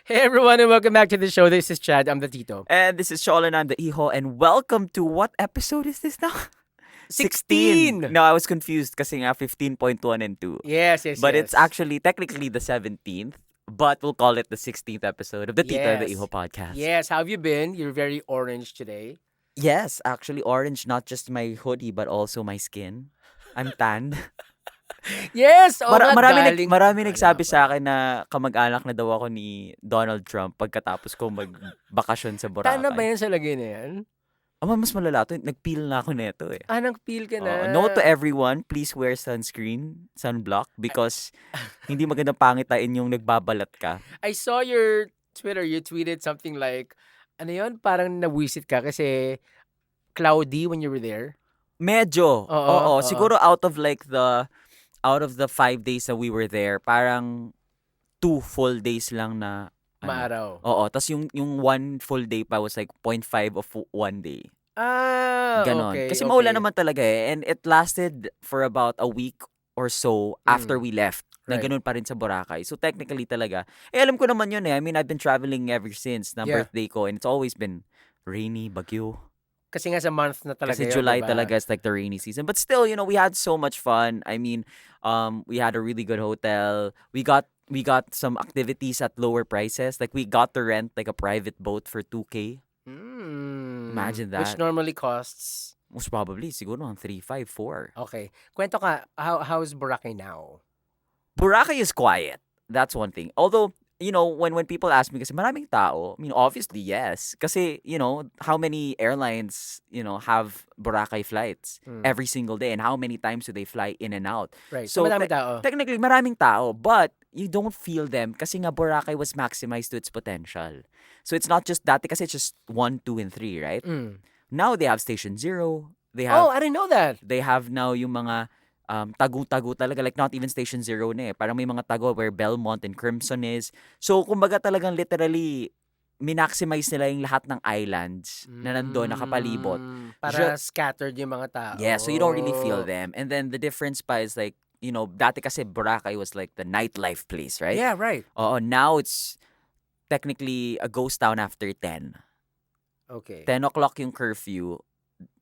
Hey everyone, and welcome back to the show. This is Chad. I'm the Tito. And this is Sholan, I'm the Iho, and welcome to what episode is this now? 16! No, I was confused kasi nga 15.1 and 2. Yes. But it's actually technically the 17th, but we'll call it the 16th episode of the Tito and the Yes. Iho podcast. Yes, how have you been? You're very orange today. Yes, actually orange, not just my hoodie, but also my skin. I'm tanned. Yes! Oh, Marami nagsabi sa akin na kamag-anak na daw ako ni Donald Trump pagkatapos ko magbakasyon sa Boracay. Tana ba yan sa lagay na yan? Mas malala to. Nag-peel na ako neto eh. Nag-peel ka na. Note to everyone, please wear sunblock because hindi magandang pangitain yung nagbabalat ka. I saw your Twitter. You tweeted something like, ano yun? Parang nawisit ka kasi cloudy when you were there. Medyo. Oo. Siguro out of the 5 days that we were there, parang 2 full days lang na Maaraw. Oo, tas yung 1 full day pa was like 0.5 of 1 day. Ganon. Okay. Kasi maulan naman talaga eh. And it lasted for about a week or so after we left. Na Right. ganun pa rin sa Boracay. So technically talaga. Alam ko naman yun eh. I mean, I've been traveling ever since na Yeah. birthday ko. And it's always been rainy, bagyo. Kasi nga sa month na talaga Kasi yun, July diba? talaga is like the rainy season. But still, we had so much fun. I mean, we had a really good hotel. We got some activities at lower prices. Like we got to rent like a private boat for 2K. Imagine that. Which normally costs... Most probably, siguro ang 3, 5, 4. Okay. Kwento ka, how's Boracay now? Boracay is quiet. That's one thing. Although, when people ask me kasi maraming tao, I mean, obviously, yes. Kasi, how many airlines, have Boracay flights every single day and how many times do they fly in and out? Right. So, So, madami tao. Technically, maraming tao, but you don't feel them kasi nga Boracay was maximized to its potential. So, it's not just dati kasi it's just 1, 2, and 3, right? Now, they have Station Zero. They have, I didn't know that. they have now yung mga tagu-tagu talaga, like not even Station Zero na eh. Parang may mga tagu where Belmont and Crimson is. So, kumbaga talagang literally, minaximize nila yung lahat ng islands na nandun, nakapalibot. Para scattered yung mga tao. Yeah, so you don't really feel them. And then the difference pa is like, dati kasi Boracay was like the nightlife place, right? Yeah, right. Oo, now it's technically a ghost town after 10. Okay. 10 o'clock yung curfew.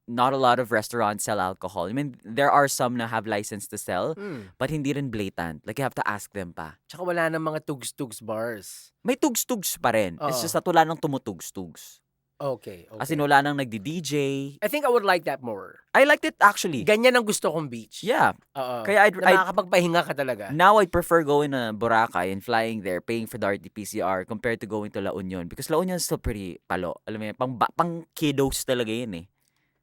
Not a lot of restaurants sell alcohol. I mean, there are some na have license to sell, but hindi rin blatant. Like, you have to ask them pa. Tsaka wala nang mga tugs-tugs bars. May tugs-tugs pa rin. It's just that wala nang tumutugs-tugs. Okay. As in, wala nang nagdi-DJ. I think I would like that more. I liked it actually. Ganyan ang gusto kong beach. Yeah. Oo. Kaya Na nakakapagpahinga ka talaga. now I'd prefer going to Boracay and flying there, paying for the RT-PCR compared to going to La Union. Because La Union is still pretty palo. Alam mo yun, pang kiddos talaga yun eh.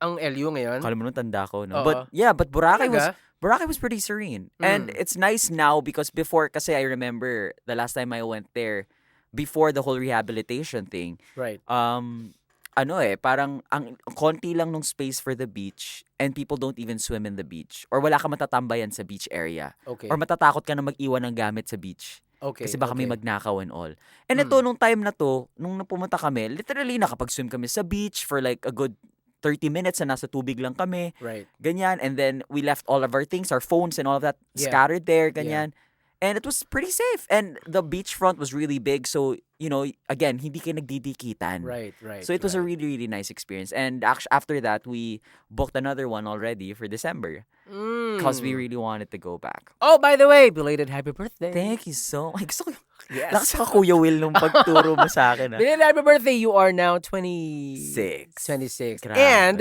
Ang LU ngayon. Kala mo nung tanda ko, no? Oo. But yeah, but Boracay Talaga? was pretty serene. And it's nice now because before, kasi I remember the last time I went there, before the whole rehabilitation thing, Right. parang ang konti lang nung space for the beach and people don't even swim in the beach. Or wala ka matatambayan sa beach area. Okay. Or matatakot ka na mag-iwan ng gamit sa beach. Okay. Kasi baka may okay. magnakaw and all. And ito, nung time na to, nung pumunta kami, literally nakapag-swim kami sa beach for like a good 30 minutes na nasa tubig lang kami. Right. Ganyan. And then we left all of our things, our phones and all of that Yeah. scattered there. Ganyan. And it was pretty safe. And the beachfront was really big. So, again, hindi kayo nagdidikitan. Right. So it was a really, really nice experience. And after that, we booked another one already for December. Because we really wanted to go back. Oh, by the way, belated happy birthday. Thank you so much. Gusto ko Yes. lakas ka, Kuya Will, nung pagturo mo sa akin. Belated happy birthday. You are now 26. 26. Grabe. And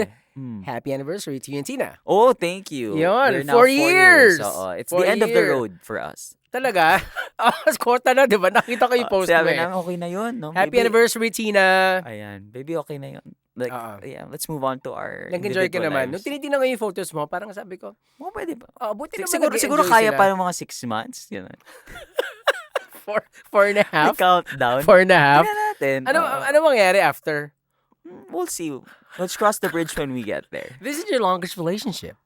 happy anniversary to you and Tina. Oh, thank you. Yun, We're now 4 years. Oo, it's 4 the end of the year. road for us. Talaga? Kwarta na, di ba? Nakita ko yung post mo Sabi eh. namin, okay na yun, no? Happy Maybe- anniversary, Tina. Ayan, baby, okay na yun. Like, yeah, let's move on to our Nag-enjoy ka individual naman. lives. Nung tinitingnan ko yung photos mo, parang sabi ko, Pwede ba? buti naman Siguro nag-enjoy kaya sila. pa ng mga 6 months. Yun. Four and a half? Countdown. 4 and a half? Tingnan natin. Ano mangyari after? We'll see. Let's cross the bridge when we get there. This is your longest relationship.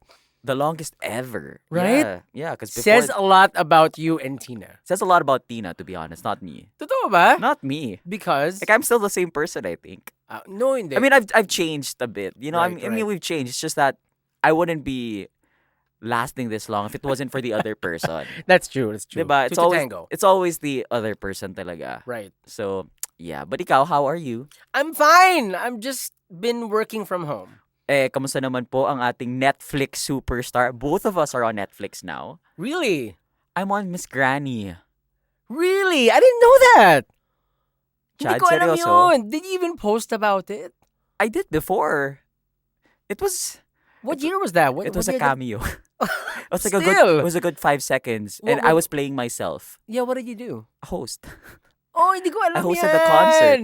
The longest ever. Right? Yeah, because before... Says a lot about you and Tina. says a lot about Tina, to be honest, not me. Totoo ba? Not me. Because? Like, I'm still the same person, I think. No, hindi. I mean, I've changed a bit. Right, I mean, we've changed. It's just that I wouldn't be lasting this long if it wasn't for the other person. That's true. That's true. Diba? Two to tango. It's always the other person talaga. Right. So, yeah. But ikaw, how are you? I'm fine. I'm just been working from home. Kamusta naman po ang ating Netflix superstar? Both of us are on Netflix now. Really? I'm on Miss Granny. Really? I didn't know that. Hindi Chad, ko alam seryoso? yun. Did you even post about it? I did before. It was What year was that? it was a year cameo. It was like Still. it was a good 5 seconds. And I was playing myself. Yeah, what did you do? A host. Oh, hindi ko alam I hosted yan. the concert.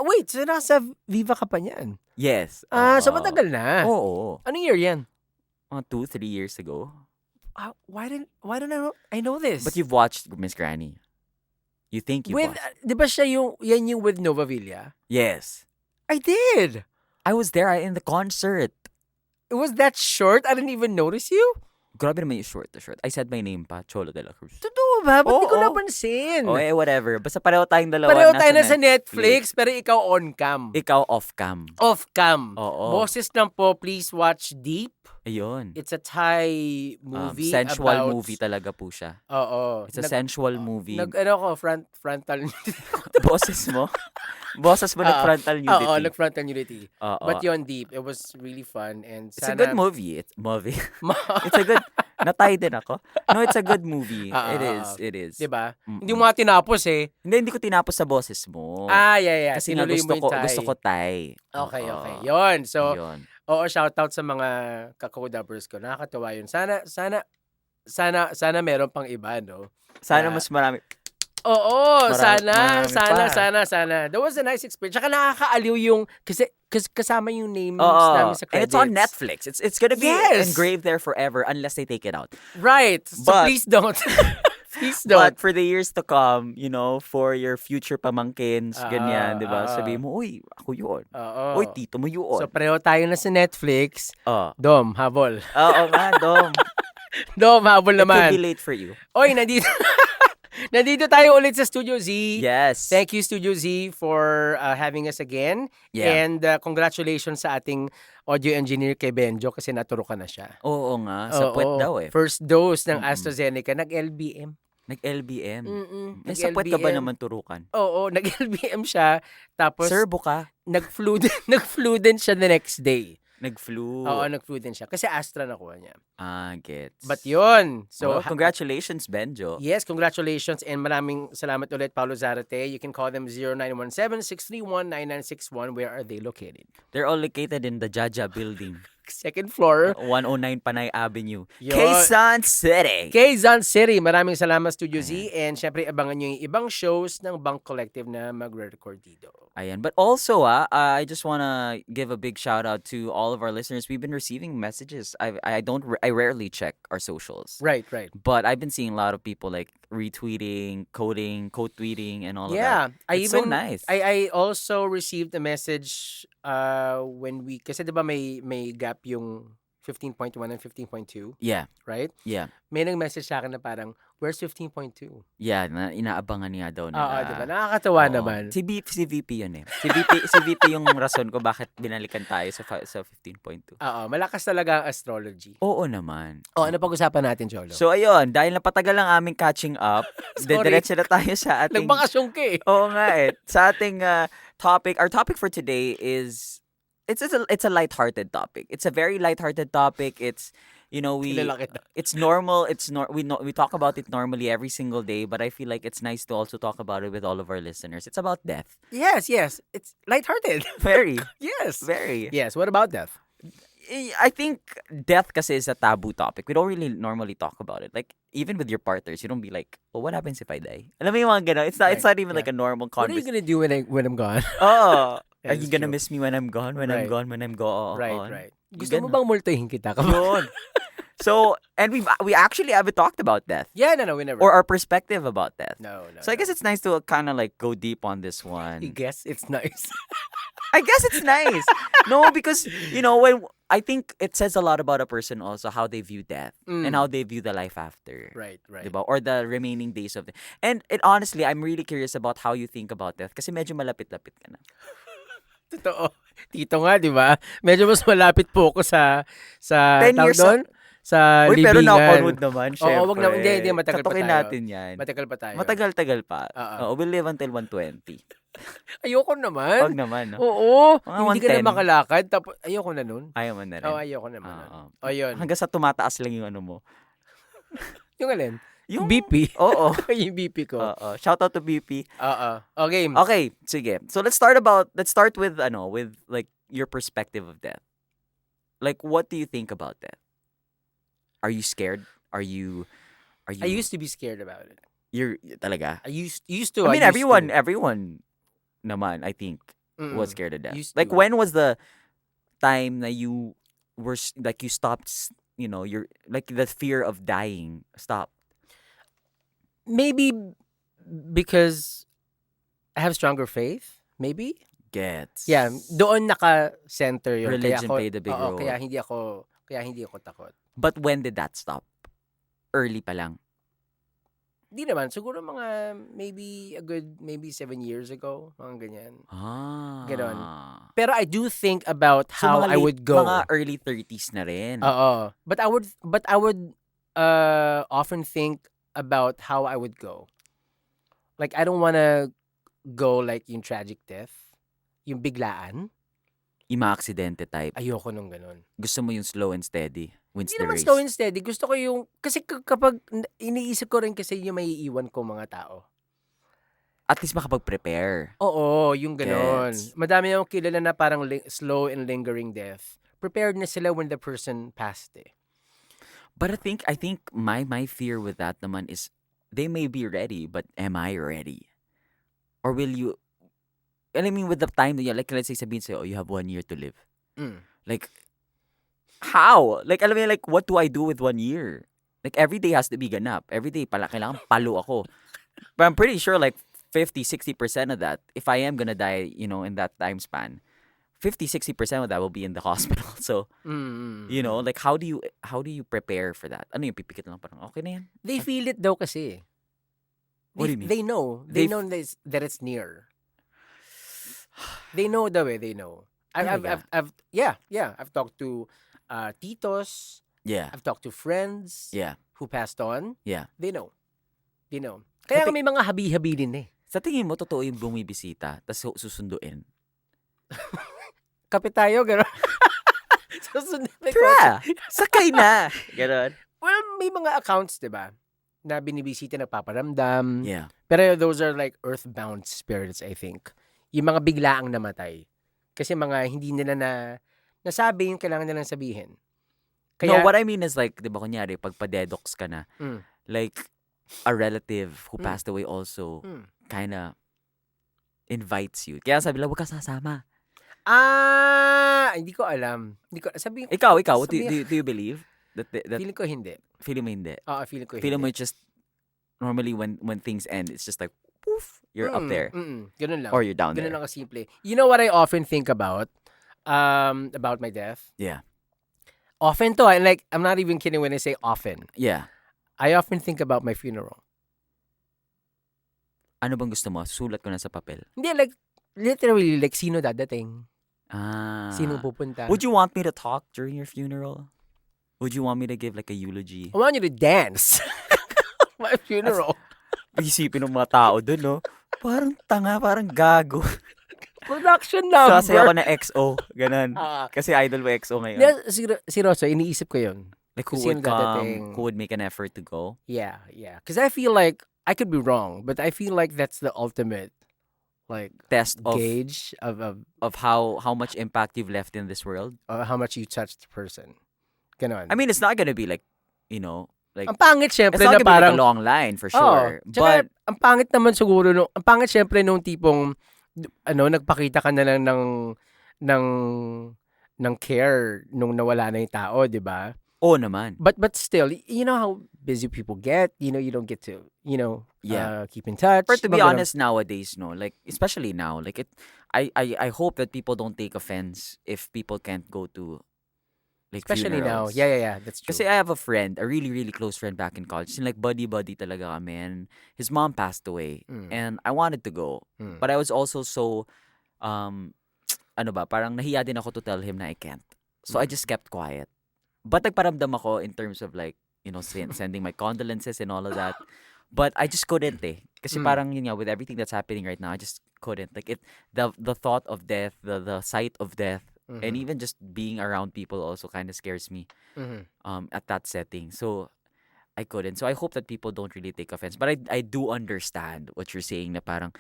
Wait, so nasa Viva ka pa niyan? Yes. So matagal na. Oo. Anong year yan? 2-3 years ago. Why didn't I know this? But you've watched Miss Granny. You think you with, watched. di ba siya yan yung with Nova Villa? Yes. I did. I was there in the concert. It was that short? I didn't even notice you? Grabe naman yung short to short. I said my name pa, Cholo de la Cruz. Totoo ba? Ba't di ko Oo. napansin? Whatever. Basta pareho tayong dalawa Pareho tayo na nasa sa Netflix, pero ikaw on-cam. Ikaw off-cam. Off-cam. Oo. Boses lang po, please watch Deep. Ayun. It's a Thai movie Sensual about... movie talaga po siya. Oo. It's a sensual movie. Frontal... Boses mo? Boses mo nag-frontal nudity. Oo, nag-frontal nudity. Oo. But yun, Deep. It was really fun. And It's a good movie. It's a good... Natay din ako. No, it's a good movie. It is. Diba? Mm-mm. Hindi mo nga tinapos eh. Hindi ko tinapos sa boses mo. Yeah. Kasi nga Tinuloy mo yung Thai. gusto ko Thai. Okay. Oo. Yun. So, Yun. shoutout sa mga kakodabers ko. Nakakatawa yun. Sana meron pang iba, no? Sana mas marami. Oo, Marami sana. That was a nice experience. Tsaka nakakaaliw yung, kasi kasama yung names Oo. namin sa And credits. it's on Netflix. It's gonna be Yes. engraved there forever unless they take it out. Right. So But- please don't. Please don't. But for the years to come, for your future pamangkins, ganyan, di ba? Sabihin mo, uy, ako yun. Oo. Uy, tito mo yun. So pareho tayo na sa Netflix. Oo. Dom, habol. Oo nga, Dom. Dom, habol It could naman. be late for you. Oy, nandito tayo ulit sa Studio Z. Yes. Thank you, Studio Z, for having us again. Yeah. And congratulations sa ating audio engineer kay Benjo kasi naturo ka na siya. Oo nga. Sa puwet Oo. daw eh. First dose ng AstraZeneca, nag-LBM. Nag-LBM. Sa Nag-LBM. puwet ka ba naman turukan? Oo, nag-LBM siya. Tapos, Serbo ka? nag-flu din siya the next day. Nag-flu. Oo, nag-flu din siya. Kasi Astra nakuha niya. Gets. But yun. So, congratulations, Benjo. yes, congratulations and maraming salamat ulit, Paulo Zarate. You can call them 0917-631-9961. Where are they located? They're all located in the Jaja building. Second floor. 109 Panay Avenue. Yun. Quezon City. Quezon City. Maraming salamat, Studio Z. And syempre, abangan nyo yung ibang shows ng Bank Collective na magre-record dito. Ayan. But also, I just want to give a big shout out to all of our listeners. We've been receiving messages. I rarely check our socials. Right. But I've been seeing a lot of people like retweeting, coding, quote tweeting, and all of Yeah. that. It's so nice. I also received a message when kasi diba may gap yung 15.1 and 15.2, Yeah. right? Yeah. May nag-message sa akin na parang, where's 15.2? Yeah, inaabangan niya daw nila. Oo, diba? Nakakatawa Oo. naman. Si VP yun eh. Si VP yung rason ko bakit binalikan tayo sa 15.2. Oo, malakas talaga ang astrology. Oo naman. Ano pag-usapan natin, Cholo? So ayun, dahil napatagal lang aming catching up, Sorry. diretso na tayo sa ating... Nagbakasyon ka eh. Oo nga eh. Sa ating topic, our topic for today is... It's a lighthearted topic. It's a very lighthearted topic. It's Kilala kita. it's normal. We talk about it normally every single day, but I feel like it's nice to also talk about it with all of our listeners. It's about death. Yes. It's lighthearted. Very, Yes. very. Yes, what about death? I think death kasi is a taboo topic. We don't really normally talk about it. Like, even with your partners, you don't be like, oh, what happens if I die? Alam mo yung mga ganun? It's not even like a normal What are you conversation. gonna do when I'm gone? Oh, Yeah, are you that's gonna true. miss me when I'm gone? When I'm Right. gone? When I'm gone? Right. You Gusto mo ganun. bang multuhin kita? Yun. So, and we actually haven't talked about death Yeah, no, we never. or our perspective about death. No. So I guess it's nice to kind of like go deep on this I one. guess it's nice. I guess it's nice. No, because when I think it says a lot about a person also how they view death and how they view the life after. Right. Diba? Or the remaining days of the... And honestly, I'm really curious about how you think about death kasi medyo malapit-lapit ka na. Totoo. Tito nga, di ba? Medyo mas malapit po ako sa 10 tawag years doon? sa Uy, pero knock on libingan. wood naman, Oo, wag na, hindi, syempre. matagal pa Katukin tayo. natin yan. Matagal pa tayo. Matagal-tagal pa. Oo. Oo, we'll live until 120. Ayoko Wag naman. naman, no? Oo, Mga hindi ka na 110. makalakad, tapos ayoko na nun. Ayaw mo na rin. Oo, ayoko naman nun. Oo. O, yun. Hanggang sa tumataas lang yung ano mo. Yung alin? Yung BP. Oo. Yung BP ko. Oo. Shout out to BP. Oo. O, game. Okay, sige. So let's start with like your perspective of death. Like, what do you think about death? Are you scared? Are you I used to be scared about it. you're talaga? I used to. I mean, used everyone naman, I think, to. was scared of death. Used Like, to. when was the time that you were like you stopped, you're like the fear of dying stopped? Maybe because I have stronger faith. Maybe. Gets. Yeah, doon naka-center yun. Religion kaya ako, played a big oo, role. kaya hindi ako takot. But when did that stop? Early pa lang. Di naman, siguro mga maybe 7 years ago, mga ganyan. Ganon. Pero I do think about So, how mga I late- would go. Mga early 30s na rin. Oo. But I would often think about how I would go. Like, I don't wanna go like yung tragic death. Yung biglaan. Yung mga aksidente type. Ayoko nung ganun. Gusto mo yung slow and steady. Wins Hindi the naman race. slow and steady. Gusto ko yung... Kasi kapag iniisip ko rin kasi yung may iiwan ko mga tao. At least makapag-prepare. Oo, yung ganon. Gets. Madami akong kilala na parang slow and lingering death. Prepared na sila when the person passed eh. But I think my fear with that naman is they may be ready, but am I ready? Or will you... And I mean, with the time that like, let's say sabihin sa'yo, oh, you have 1 year to live. Mm. Like, how? Like, alam mo yun, like, what do I do with 1 year? Like, every day has to be ganap. Every day pala, kailangan palo ako. But I'm pretty sure, like, 50-60% of that, if I am gonna die, in that time span, 50-60% of that will be in the hospital. So, like, how do you prepare for that? Ano yung pipikit lang parang, okay na yan? They feel it daw kasi. What do you mean? They know. They know that it's near. They know daw eh. They know. I've talked to titos. Yeah. I've talked to friends Yeah. who passed on. Yeah. They know. Kaya nga may mga habi-habi din eh. Sa tingin mo, totoo yung bumibisita, tapos susunduin? Kapit tayo, gano'n. Susunod na Tara! Sakay na! Ganon. Well, may mga accounts, di ba? Na binibisita, nagpaparamdam. Yeah. Pero those are like earthbound spirits, I think. Yung mga biglaang namatay. Kasi mga hindi nila nasabi yung kailangan nilang sabihin. No, what I mean is like, di ba kunyari, pag padedox ka na, Mm. like, a relative who Mm. passed away also Mm. kinda invites you. Kaya sabi lang, huwag ka sasama. Hindi ko alam. Sabi, Ikaw, what do you believe? That feeling ko hindi. feeling mo hindi? Oo, feeling ko Feeling mo hindi. just, normally when things end, it's just like, poof, you're up there. Ganun lang. Or you're down Ganun there. lang kasimple. You know what I often think about my death? Yeah. Often to, and like, I'm not even kidding when I say often. Yeah. I often think about my funeral. Ano bang gusto mo? Sulat ko na sa papel. Hindi, like, literally, like, sino dadating? Sino Ah. pupunta? Would you want me to talk during your funeral? Would you want me to give like a eulogy? I want you to dance. My funeral. Isipin ng mga tao dun, no? Parang tanga, parang gago. Production number. Sasaya ako na XO. Ganon. Ah. Kasi idol mo XO ngayon. Yeah, si Rosso, iniisip ko yun. Like, who Sino would come? dadating? Who would make an effort to go? Yeah. Because I feel like, I could be wrong, but I feel like that's the ultimate, like, Test of gauge of how much impact you've left in this world. how much you touched the person. Ganon. I mean, it's not gonna be like, like, ang pangit it's syempre not na gonna be like parang, a long line for Oo. sure. Tsaka, But, ang pangit naman siguro, ang pangit syempre nung tipong, nagpakita ka na lang ng care nung nawala na yung tao, di ba? naman. But still, you know how busy people get, you don't get to, Yeah. keep in touch. But to be Mga ganun. honest, nowadays, no, like, especially now, like, I hope that people don't take offense if people can't go to, like, Especially now. funerals. Yeah, that's true. Kasi I have a friend, a really, really close friend back in college. And like, buddy-buddy talaga kami. And his mom passed away. Mm. And I wanted to go. Mm. But I was also so, ano ba, parang nahiya din ako to tell him na I can't. So I just kept quiet. But nagparamdam ako in terms of like, sending my condolences and all of that. But I just couldn't eh. Kasi Mm. parang yun nga, with everything that's happening right now, I just couldn't. Like the thought of death, the sight of death, and Mhm. even just being around people also kind of scares me Mhm. at that setting. So I couldn't. So I hope that people don't really take offense. But I do understand what you're saying na parang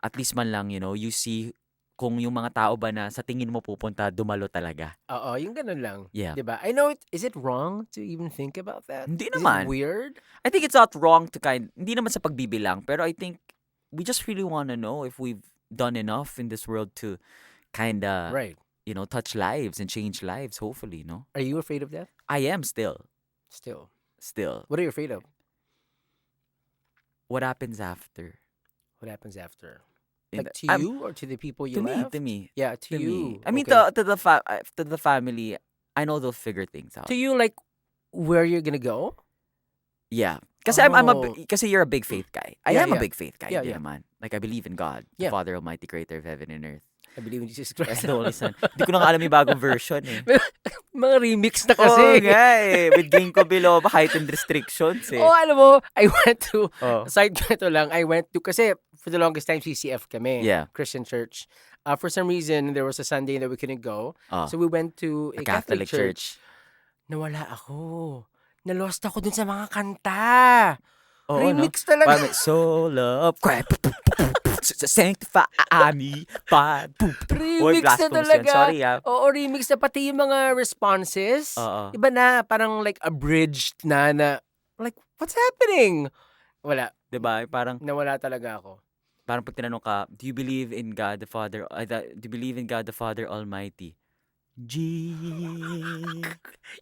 at least man lang, you see kung yung mga tao ba na sa tingin mo pupunta, dumalo talaga. Oo, yung ganun lang. Yeah. 'Di ba? I know is it wrong to even think about that? Hindi Is it naman. weird? I think it's not wrong to hindi naman sa pagbibilang, pero I think we just really want to know if we've done enough in this world to kinda, Right. touch lives and change lives, hopefully, no? Are you afraid of death? I am still. Still. Still. What are you afraid of? What happens after? What happens after? In Like the- to I'm- you or to the people you to me, left? to me. Yeah, to To you. me. I mean, Okay. to the family, I know they'll figure things out. To you, like where you're gonna go? Yeah. Kasi I'm Oh. kasi you're a big faith guy. I Yeah, am a yeah. big faith guy, Yeah, din yeah. naman. Like I believe in God, Yeah. the Father Almighty, Creator of heaven and earth. I believe in Jesus That's Christ. the only son. Hindi ko na nga alam yung bagong version eh. Mga remix na Oo kasi. nga eh. With Ginkgo biloba, heightened restrictions eh. Oh, alam mo, I went to, Oh. side ko ito lang, I went to, kasi for the longest time, CCF kami. Yeah. Christian church. For some reason, there was a Sunday that we couldn't go. Oh. So we went to A a Catholic, Catholic church. church. Nawala ako. Nalost ako dun sa mga kanta. Oo, Remix no? talaga. Parang soul of Christ. Sanctify me. Oy, Remix na blasphemous talaga. yan. Sorry ah. Oo, remix na. Pati yung mga responses. Oo. Iba na, parang like abridged na, like, what's happening? Wala. Diba? Parang Nawala talaga ako. pag tinanong ka, do you believe in God the Father? Do you believe in God the Father Almighty? G.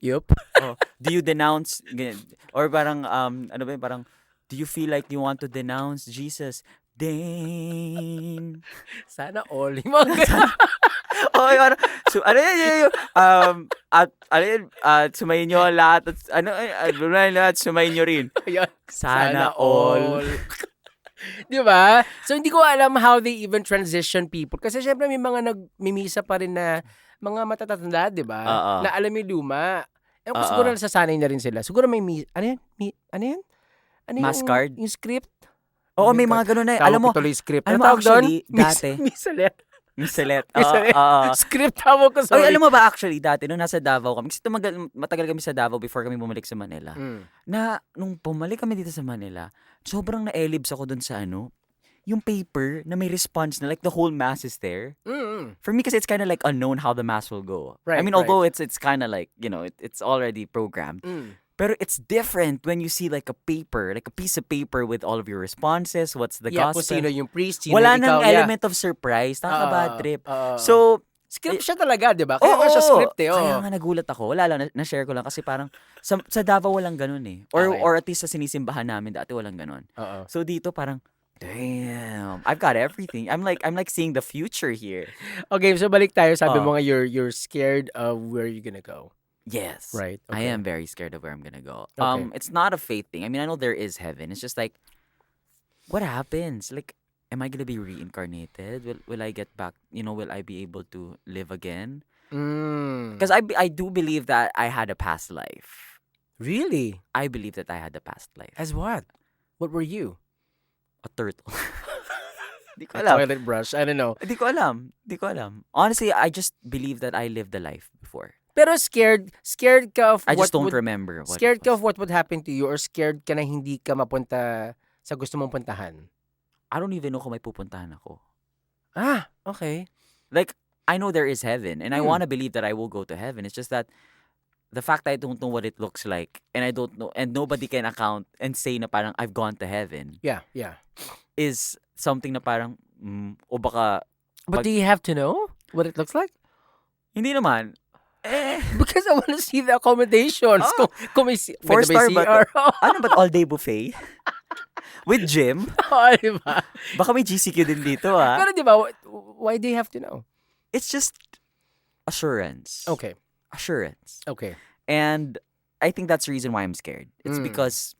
Yup. Oh, do you denounce ganyan? Or parang ano ba yun? Parang do you feel like you want to denounce Jesus? Dang. Sana all. Yung mga ganun. Okay, parang so ano yan at ano yan sumayin nyo lahat at lahat sumayin nyo rin. Ayun. Sana all. Di ba? So, hindi ko alam how they even transition people. Kasi syempre may mga nagmimisa pa rin na mga matatanda, di ba? Oo. Na alam yung luma. Eh, Oo. siguro nasasanay na rin sila. Siguro may ano yan? Ano yan? Ano Mass card? Yung script? Oo, may mga ganun na. Alam mo, tuloy script. alam Ano mo tawag doon? actually, dati. Misalet. Misalet. Misalet. Oo. Script tawag ko, Oy, sorry. alam mo ba actually, dati nung nasa Davao kami, kasi matagal kami sa Davao before kami bumalik sa Manila. Mm. Na nung bumalik kami dito sa Manila, sobrang na-elibs ako dun sa yung paper na may response na like the whole mass is there. Mm. For me kasi it's kind of like unknown how the mass will go. I Right, mean, right. although it's kind of like, it's already programmed. Mm. Pero it's different when you see like a paper, like a piece of paper with all of your responses, what's the Yeah, gospel. kung sino yung priest, sino Wala yung nang ikaw. element of surprise. Nakaka-bad trip. So, script siya talaga, di ba? Kaya nga siya script eh. Kaya nga nagulat ako. Wala lang, na-share ko lang kasi parang sa Davao walang ganun eh. Or Okay. or at least sa sinisimbahan namin dati walang ganun. Oo. So dito parang, damn, I've got everything. I'm like seeing the future here. Okay, so balik tayo. Sabi Oh. mo nga you're scared of where you're gonna go. Yes. Right. I okay. am very scared of where I'm gonna go. Okay. It's not a faith thing. I mean, I know there is heaven. It's just like, what happens? Like, am I gonna be reincarnated? Will I get back? Will I be able to live again? Mm. Because I do believe that I had a past life. Really? I believe that I had a past life. As what? What were you? A turtle. Di ko A alam. toilet brush? I don't know. Di ko alam. Honestly, I just believe that I lived the life before. Pero scared ka of I what just don't would, remember what scared it ka was. of what would happen to you or scared ka na hindi ka mapunta sa gusto mong puntahan? I don't even know kung may pupuntahan ako. Ah, okay. Like, I know there is heaven, and I Hmm. want to believe that I will go to heaven. It's just that the fact that I don't know what it looks like, and I don't know, and nobody can account and say na parang I've gone to heaven, Yeah. is something na parang, o baka, But Pag- do you have to know what it looks like? hindi naman. Because I want to see the accommodations. Oh. Kung may, Four-star ba CR. Ano ba all-day buffet? With gym? Oo, diba? Baka may GCQ din dito, ah. Pero diba, why do you have to know? It's just assurance. Okay. Assurance. Okay. And I think that's the reason why I'm scared. It's Mm. because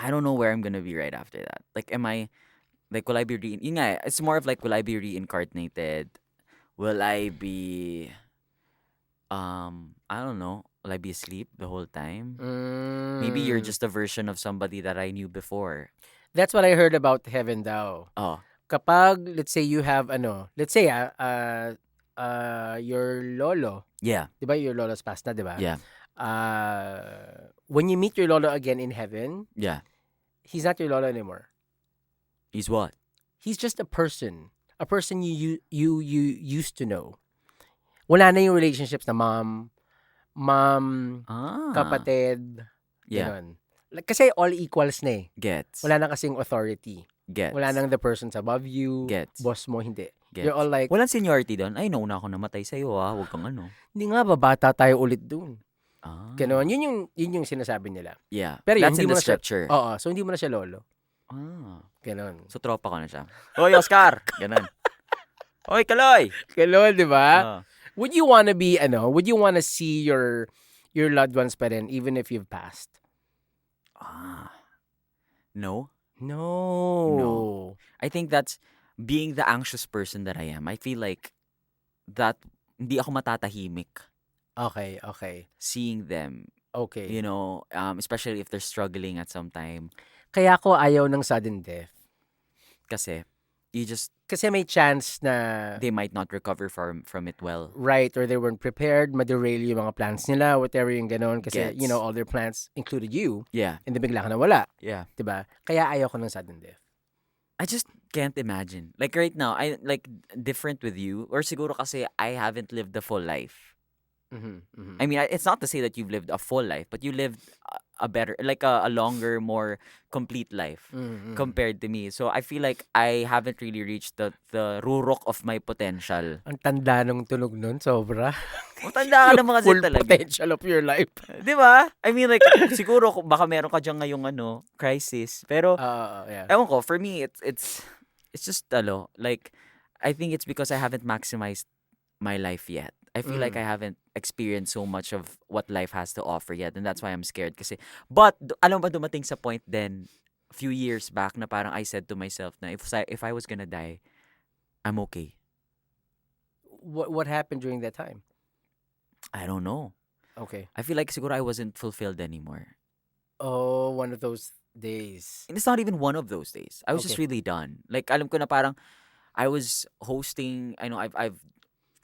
I don't know where I'm gonna be right after that. Like, will I be yun nga, it's more of like, will I be reincarnated? Will I be, I don't know. Will I be asleep the whole time? Maybe you're Mm. just a version of somebody that I knew before. That's what I heard about heaven daw. Oh, Kapag, let's say you have let's say your lolo, yeah, 'di ba your lolo's passed na, 'di ba? yeah, When you meet your lolo again in heaven, yeah. he's not your lolo anymore. He's what? He's just a person you used to know. Wala na yung relationships na mom, Ah, kapatid, yeah. gano'n. Like, kasi all equals na eh. Gets. Wala na kasing authority. Wala Gets. nang the person's above you, Gets. boss mo, hindi. You're Gets. all like, Walang seniority doon. Ay, nauna ako namatay sa'yo Huwag kang ano. hindi nga ba, bata tayo ulit dun. Gano'n. Ah, Yun yung sinasabi nila. yeah. Pero yun, That's hindi in mo the na siya, scripture. oo, so hindi mo na siya lolo. Ah. Gano'n. So, tropa ko na siya. Hoy, Oscar! Ganun. Hoy, Kaloy! Gano'n, di ba? Ah. Would you wanna see your loved ones pa rin even if you've passed? Ah. No. No. I think that's being the anxious person that I am. I feel like that hindi ako matatahimik Okay, okay. seeing them, Okay. especially if they're struggling at some time. Kaya ako ayaw ng sudden death. Kasi Kasi may chance na they might not recover from it well. right or they weren't prepared, ma-derail yung mga plans nila, whatever yung ganon. Kasi, Gets. all their plans included you, Yeah. and then bigla ka nawala. Yeah. Diba? Kaya ayaw ko ng sudden death. I just can't imagine. Like right now, I like different with you. Or siguro kasi I haven't lived the full life. Mm-hmm. I mean, it's not to say that you've lived a full life, but you lived a better, like a longer, more complete life Mm-hmm. compared to me. So I feel like I haven't really reached the rurok of my potential. Ang tanda nung tunog nun, sobra. Matanda ka Yung naman kasi full talaga. potential of your life. Di ba? I mean, like, siguro baka meron ka dyan ngayong crisis. Pero, Yeah. ewan ko, for me, it's just, like, I think it's because I haven't maximized my life yet. I feel like I haven't experienced so much of what life has to offer yet, and that's why I'm scared. But alam ba dumating sa point then, a few years back, na parang I said to myself na if I was gonna die, I'm okay. What happened during that time? I don't know. Okay. I feel like siguro I wasn't fulfilled anymore. Oh, one of those days. And it's not even one of those days. I was just Okay. really done. Like alam ko na parang I was hosting. I know I've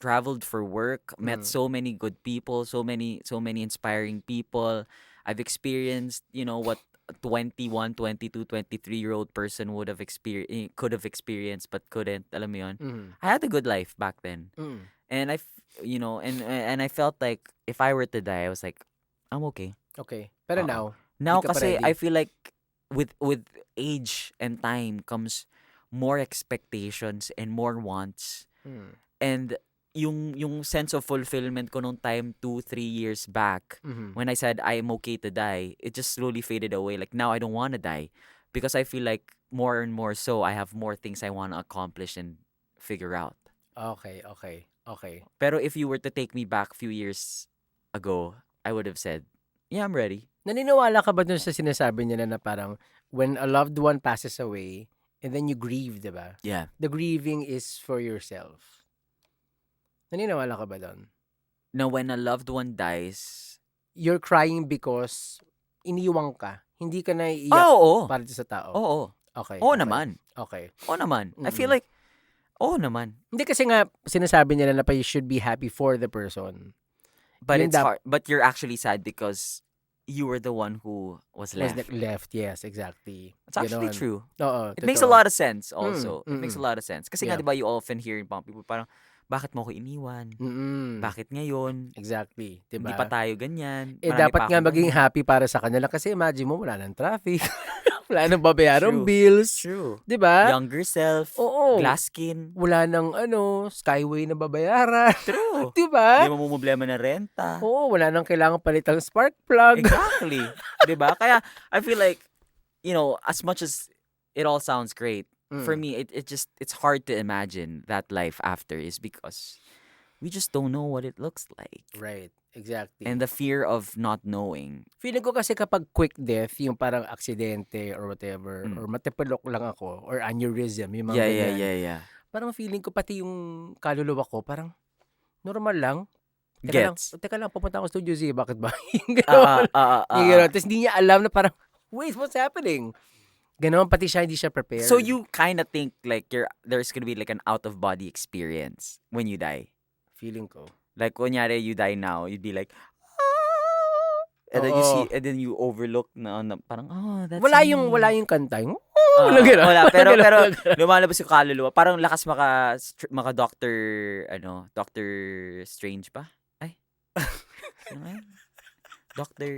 traveled for work, met so many good people, so many inspiring people. I've experienced, what a 21, 22, 23-year-old person could have experienced but couldn't. Alam mo yun? Mm. I had a good life back then. Mm. And and I felt like if I were to die, I was like, I'm okay. Okay. Pero Oo. now, Now di ka pa kasi ready. I feel like with age and time comes more expectations and more wants. Mm. And yung sense of fulfillment ko nung time 2-3 years back Mhm. when I said I'm okay to die, it just slowly faded away. Like now I don't want to die because I feel like more and more so I have more things I want to accomplish and figure out. Okay. Pero if you were to take me back a few years ago, I would have said, yeah, I'm ready. Naniniwala ka ba dun sa sinasabi nila na parang when a loved one passes away and then you grieve, di ba? Yeah. The grieving is for yourself. Naniniwala ka ba dun? Now, when a loved one dies, You're crying because iniwang ka. Hindi ka na iiyak oo. para sa tao. Oo. Okay. Oo okay. naman. Okay. Oo naman. I feel Mm. like, oo naman. Hindi kasi nga sinasabi nila na pa you should be happy for the person. But Yun it's hard. But you're actually sad because you were the one who was left. Was left, yes, exactly. It's actually Ganon. true. Oo, It makes a totoo. lot of sense also. It makes a mm. lot of sense. Kasi nga, Yeah. di ba, you often hear in people parang, bakit mo ako iniwan? Mm-mm. Bakit ngayon? Exactly, Hindi diba? pa tayo ganyan. Eh, Marami dapat pa nga akong maging ganyan. happy para sa kanila kasi imagine mo, wala nang traffic. Wala nang babayarang True. bills. True. Diba? Younger self. Oo. Glass skin. Wala nang skyway na babayaran. True. Diba? Hindi mo problema ng renta. Oo, wala nang kailangan palitang spark plug. Exactly. Diba? Kaya, I feel like, as much as it all sounds great, for me, it's hard to imagine that life after is because we just don't know what it looks like. Right, exactly. And the fear of not knowing. Feeling ko kasi kapag quick death, yung parang aksidente or whatever, or matipulok lang ako, or aneurysm, yung mga ganyan. Yeah. Parang feeling ko pati yung kaluluwa ko, parang normal lang. Gets. teka lang, pupunta ako Studio Z, bakit ba? Yung Ah, gano'n. ah, ah, Yung ah, gano'n. ah. Tapos hindi niya alam na parang, wait, what's happening? Gano'n, pati siya hindi siya prepared. So you kind of think like there's gonna be like an out of body experience when you die. Feeling ko. Like kunyari you die now, you'd be like, "Ah," and then you see, Oo. and then you overlook na parang, that's Wala me. yung kanta. Yung, Ah, gano'n. wala, pero Gano'n, pero gano'n. lumalabas yung kaluluwa. Parang lakas maka Doctor, Doctor Strange pa? Ay, ano nga yun? Doctor,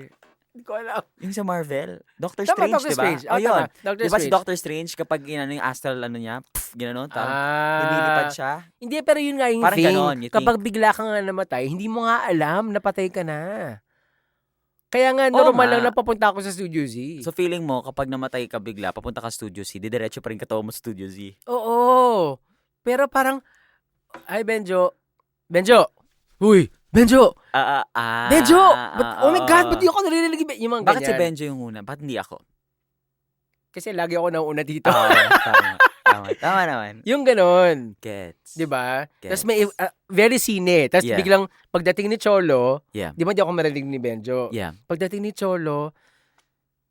Hindi ko alam. yung sa Marvel. Doctor Tama, Strange, Doctor di ba? Strange. Oh, yun. Tama. Doctor Di ba si Strange. Doctor Strange, kapag yung astral niya, gano'n, parang lumilipad siya. Hindi, pero yun nga yung Parang thing. ganon, you Kapag think. bigla ka nga namatay, hindi mo nga alam na patay ka na. Kaya nga, Oo normal nga. lang na papunta ako sa Studio Z. So feeling mo, kapag namatay ka bigla, papunta ka Studio C, didiretso pa rin katawan mo sa Studio Z. Oo. Pero parang, ay, Benjo. Benjo! Uy! Benjo! Benjo! Oh my God, ba't di ako naririnig yung mga Bakit si ganyan? Benjo yung una? Bakit hindi ako? Kasi lagi ako nauuna dito. Tama naman. Yung ganon. Gets. Diba? Gets. Tapos may, very sine. Tapos Yeah. biglang, pagdating ni Cholo, Yeah. di ba di ako marinig ni Benjo? Yeah. Pagdating ni Cholo,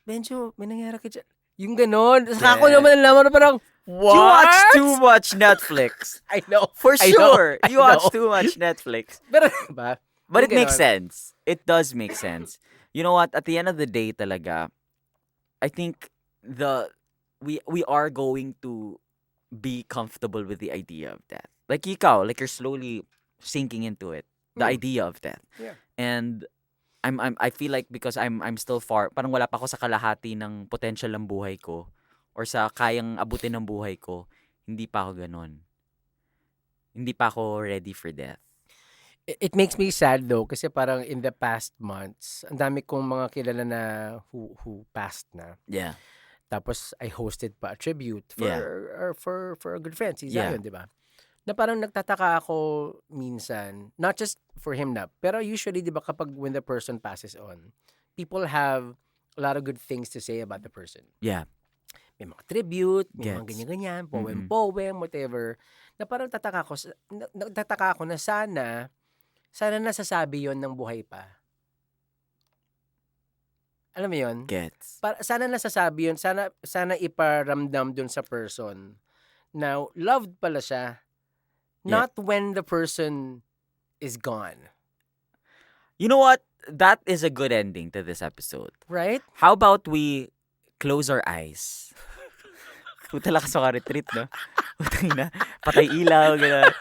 Benjo, may nangyari ka dyan. Yung ganon. Saka ako Yeah. naman nalaman na parang, what? You watch too much Netflix. I know. For I know. sure. I You watch know. too much Netflix. Pero diba? But it Yung makes ganon. sense. It does make sense. You know what? At the end of the day talaga, I think we are going to be comfortable with the idea of death. Like ikaw, like you're slowly sinking into it. The idea of death. Yeah. And I feel like because I'm still far, parang wala pa ako sa kalahati ng potential ng buhay ko or sa kayang abutin ng buhay ko, hindi pa ako ganon. Hindi pa ako ready for death. It makes me sad though kasi parang in the past months, ang dami kong mga kilala na who passed na. Yeah. Tapos I hosted pa a tribute for Yeah. for a good friend, si Yeah. Zion, di ba? Na parang nagtataka ako minsan, not just for him na, pero usually, di ba, kapag when the person passes on, people have a lot of good things to say about the person. Yeah. May mga tribute, may mga Gets. ganyan-ganyan, Mm-mm. poem, whatever. Na parang nagtataka ako na sana nasasabi yon ng buhay pa. Alam mo yon? Gets. Sana nasasabi yun, sana iparamdam dun sa person na loved pala siya. Yeah. Not when the person is gone. You know what? That is a good ending to this episode. Right? How about we close our eyes? Puta lakas ka retreat, no? Putang ina, patay ilaw, gano'n.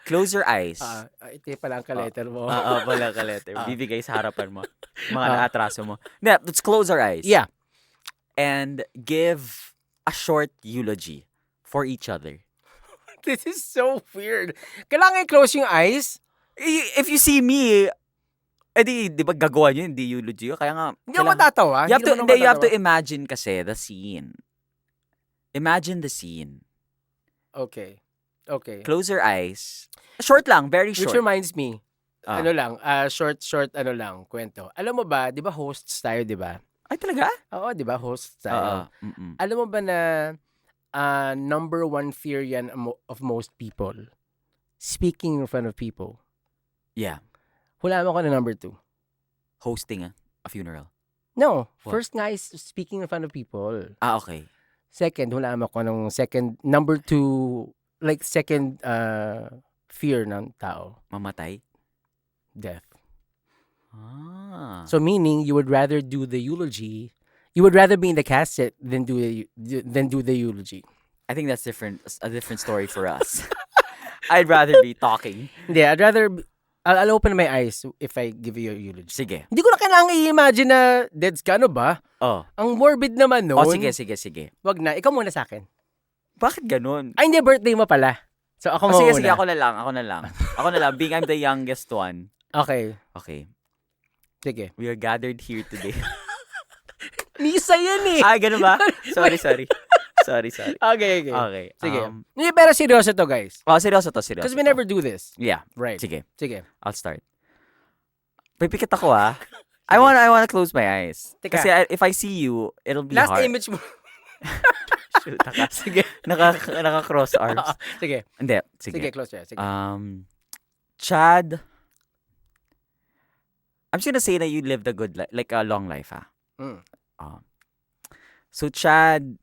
Close your eyes. Ito pala ang ka-letter mo. Wala ka letter. Bibigay sa harapan mo. Mga naatraso mo. Let's close our eyes. Yeah. And give a short eulogy for each other. This is so weird. Kailangan i-close yung eyes? If you see me, di ba gagawa nyo, hindi eulogy. Kaya nga, Hindi ako matatawa. you have to imagine kasi the scene. Imagine the scene. Okay. Close your eyes. Short lang, very short. Which reminds me, Ah. short, kwento. Alam mo ba, di ba hosts tayo, di ba? Ay, talaga? Oo, di ba, hosts tayo. Alam mo ba na number one fear yan of most people? Speaking in front of people. Yeah. Hulaan mo ko na number 2. Hosting a funeral. No. What? First nga is speaking in front of people. Okay. Second, hulaan mo ko nung second, number 2, like second fear ng tao. Mamatay? Death. Ah. So meaning, you would rather do the eulogy, you would rather be in the casket than do the eulogy. I think that's a different story for us. I'd rather be talking. Hindi, I'll open my eyes if I give you a eulogy. Sige. Hindi ko na kailangan i-imagine na deads ka, ano ba? Oh. Ang morbid naman nun. Sige. Wag na, ikaw muna sa akin. Bakit ganun? Ay, hindi, birthday mo pala. So, ako muna. Sige, ako na lang. Being I'm the youngest one. Okay. Sige. We are gathered here today. Nisa yan eh. Ganun ba? Sorry. Okay. Okay. Sige. Hindi, pero seryoso to, guys. Seryoso to. Because we never do this. Yeah. Right. Sige. I'll start. Pipikit ako I wanna close my eyes. Teka. Kasi if I see you, it'll be Last hard. image mo. Shoot, Sige. Naka-cross arms. Sige. Hindi. Sige, close your eyes. Sige. Chad I'm just gonna say that you lived a good life, like a long life, ah. Mm. Um, so Chad,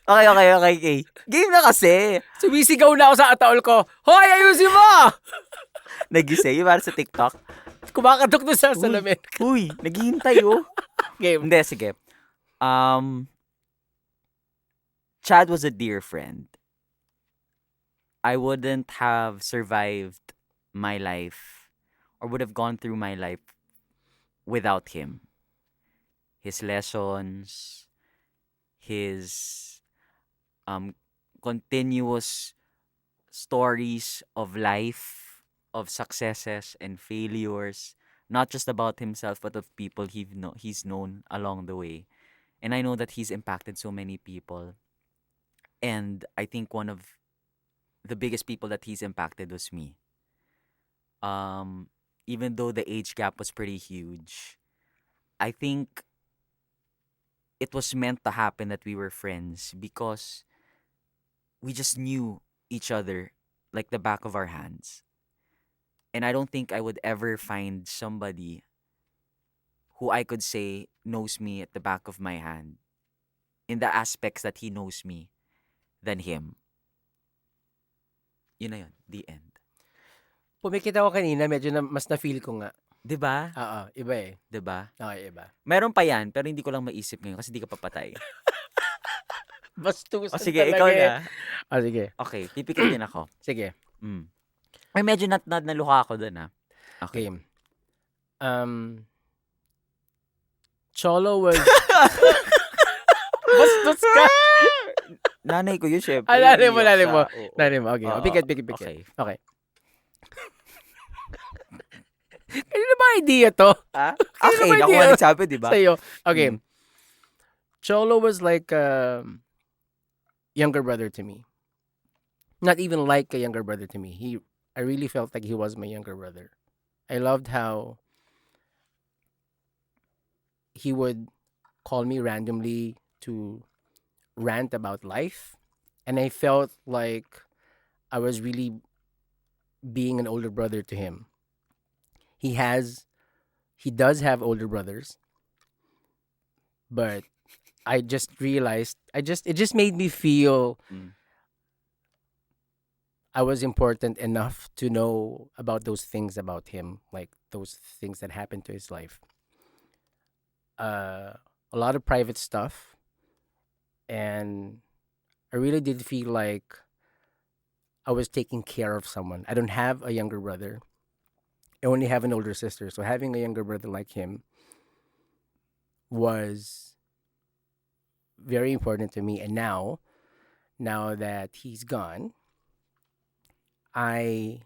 okay, okay, okay, okay. Game na kasi. Sumisigaw na ako sa ataol ko. Hoy, ayusin mo! Nagising, yung para sa TikTok. Kumakatok na sa Uy, salamin. uy, naghihintay, oh. Game. Hindi, sige. Chad was a dear friend. I wouldn't have survived my life or would have gone through my life without him. His lessons, his continuous stories of life, of successes and failures, not just about himself but of people he's known along the way. And I know that he's impacted so many people. And I think one of the biggest people that he's impacted was me. Even though the age gap was pretty huge, I think it was meant to happen that we were friends because we just knew each other like the back of our hands. And I don't think I would ever find somebody who I could say knows me at the back of my hand in the aspects that he knows me than him. Yun na yun. The end. Pumikit ako kanina, medyo mas na-feel ko nga. 'Di ba? Oo, iba eh. 'Di ba? Okay, iba. Meron pa yan, pero hindi ko lang maisip ngayon kasi di ka papatay. Bastusan O sige, talaga ikaw eh. na. Sige. Okay, pipikitin ako. Sige. Ay, medyo naluha ako dun, ah. Okay. Game. Cholo was... Bastos ka! Nanay ko yun, syempre. Nanay mo. Oo. Nanay mo. Okay. Oo. Pikit. Okay. Okay. Kanina ba idea to? Ah? Kanina Okay, ba ako idea nga nagsabi, di ba? sa'yo? Okay. Mm. Cholo was like a younger brother to me. Not even like a younger brother to me. I really felt like he was my younger brother. I loved how he would call me randomly to rant about life. And I felt like I was really being an older brother to him. He does have older brothers. But I just realized, it just made me feel I was important enough to know about those things about him, like those things that happened to his life. A lot of private stuff, and I really did feel like I was taking care of someone. I don't have a younger brother. I only have an older sister, so having a younger brother like him was very important to me. And now that he's gone, I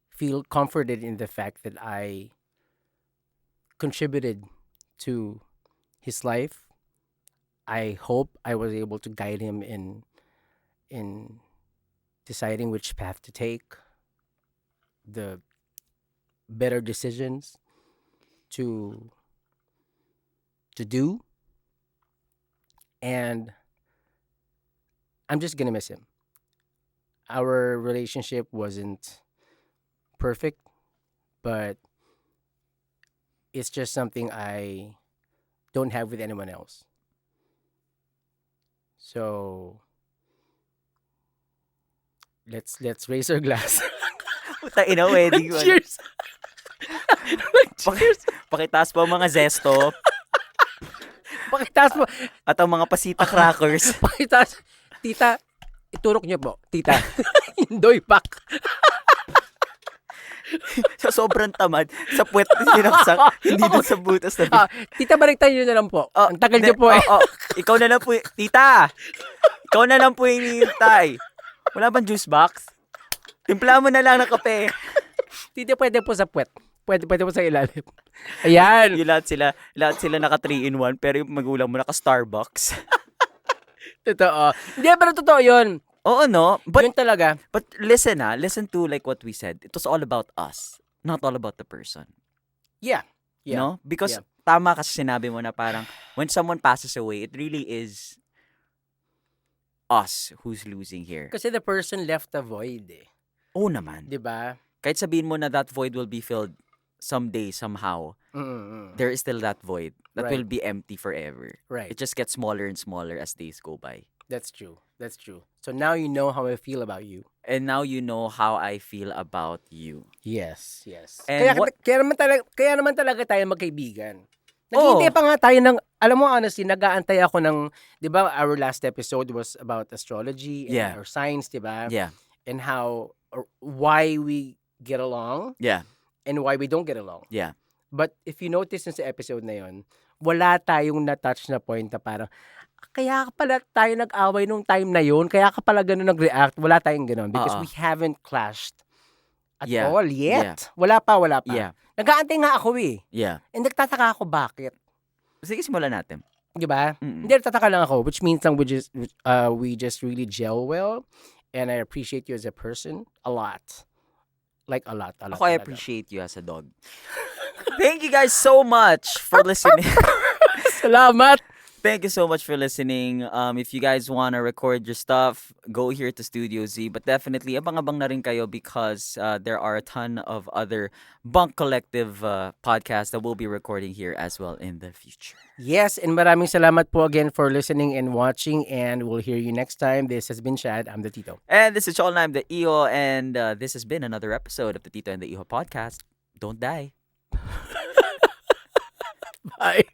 feel comforted in the fact that I contributed to his life. I hope I was able to guide him in deciding which path to take, the better decisions to do, and I'm just gonna miss him. Our relationship wasn't perfect, but it's just something I don't have with anyone else. So let's raise our glass. Puta ina, wedding. Cheers. Cheers. Pakitaas pa ang mga zesto Pakitaas mo. at ang mga pasita crackers. Pakitaas. Tita, iturok niyo po. Tita. Indoy pak. Sa sobrang tamad, sa puwet sinaksak, hindi dun sa butas na Tita, baliktad niyo na lang po. Ang tagal niyo po eh. Ikaw na lang po, tita! Ikaw na lang po yung hinihintay. Wala bang juice box? Timpla mo na lang ng kape. Tita, pwede po sa puwet. Pwede po sa ilalim. Ayan. Yung lahat sila naka 3-in-1, pero yung magulang mo naka Starbucks. Totoo. Hindi, pero totoo yun. Oo, no? Yun talaga. But listen to like what we said. It was all about us, not all about the person. Yeah. No? Because Yeah. tama kasi sinabi mo na parang when someone passes away, it really is us who's losing here. Kasi the person left a void eh. Oh naman. 'Di ba? Kahit sabihin mo na that void will be filled someday, somehow, Mm-mm. there is still that void that Right. will be empty forever. Right. It just gets smaller and smaller as days go by. That's true. That's true. So now you know how I feel about you. And now you know how I feel about you. Yes, yes. And Kaya naman talaga tayo magkaibigan. Oh. Naghihintay pa nga tayo ng, alam mo honestly, nag-aantay ako ng, 'di ba, our last episode was about astrology and Yeah. or science, 'di ba? Yeah. And how or why we get along Yeah. and why we don't get along. Yeah. But if you notice sa episode na 'yon, wala tayong na-touch na point na parang kaya pala tayo nag-away nung time na 'yon, kaya ka pala ganun nag-react. Wala tayong ganun because we haven't clashed at Yeah. all yet. Wala pa. Yeah. Nag-aantay nga ako eh. Yeah. And nagtataka ako bakit. Sige, simulan natin. 'Di ba? Mm-mm. Hindi, nagtataka lang ako, which means lang we just really gel well, and I appreciate you as a person a lot. Like a lot. Ako, I appreciate you as a dog. Thank you guys so much for listening. Salamat! Thank you so much for listening. If you guys want to record your stuff, go here to Studio Z. But definitely, abang-abang na rin kayo because there are a ton of other Bunk Collective podcasts that we'll be recording here as well in the future. Yes, and maraming salamat po again for listening and watching, and we'll hear you next time. This has been Chad. I'm the Tito. And this is Chol, and I'm the Iho, and this has been another episode of the Tito and the Iho podcast. Don't die. Bye.